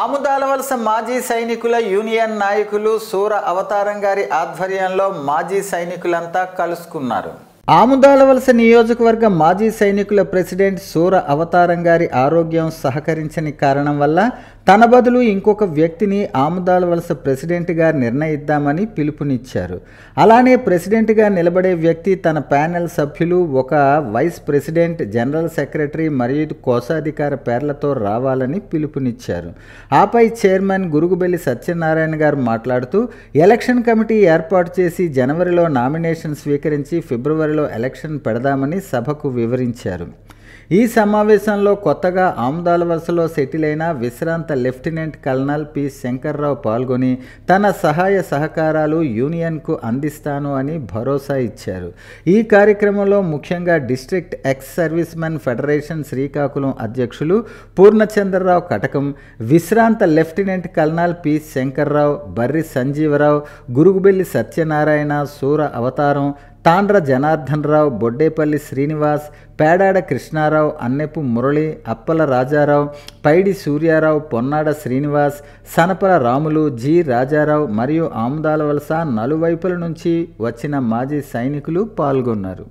ఆముదాలవలస మాజీ సైనికుల యూనియన్ నాయకులు సూర అవతారం గారి ఆధ్వర్యంలో మాజీ సైనికులంతా కలుసుకున్నారు. ఆముదాలవలస నియోజకవర్గ మాజీ సైనికుల ప్రెసిడెంట్ సూర అవతారం గారి ఆరోగ్యం సహకరించని కారణం వల్ల తన బదులు ఇంకొక వ్యక్తిని ఆముదాలవలస ప్రెసిడెంట్గా నిర్ణయిద్దామని పిలుపునిచ్చారు. అలానే ప్రెసిడెంట్గా నిలబడే వ్యక్తి తన ప్యానెల్ సభ్యులు, ఒక వైస్ ప్రెసిడెంట్, జనరల్ సెక్రటరీ మరియు కోశాధికార పేర్లతో రావాలని పిలుపునిచ్చారు. ఆపై చైర్మన్ గురుగుబెల్లి సత్యనారాయణ గారు మాట్లాడుతూ ఎలక్షన్ కమిటీ ఏర్పాటు చేసి జనవరిలో నామినేషన్ స్వీకరించి ఫిబ్రవరిలో ఎలక్షన్ పెడదామని సభకు వివరించారు. ఈ సమావేశంలో కొత్తగా ఆముదాలవలసలో సెటిల్ అయిన విశ్రాంత లెఫ్టినెంట్ కల్నల్ పి శంకర్రావు పాల్గొని తన సహాయ సహకారాలు యూనియన్కు అందిస్తాను అని భరోసా ఇచ్చారు. ఈ కార్యక్రమంలో ముఖ్యంగా district ex service men federation Srikakulam అధ్యక్షులు పూర్ణచంద్రరావు కటకం, విశ్రాంత lieutenant colonel P Shankarrao, Barri Sanjeevarao, Gurugubelli Satyanarayana, Sura Avataram, Tandra Janardhan Rao, Boddepalli Srinivas, Pedada Krishnarao, Annepu Murali, Appala Rajarao, Paidi Suryarao, Ponnada Srinivas, Sanapala Ramulu, G Rajarao మరియు ఆముదాలవలస నలువైపుల నుంచి వచ్చిన మాజీ సైనికులు పాల్గొన్నారు.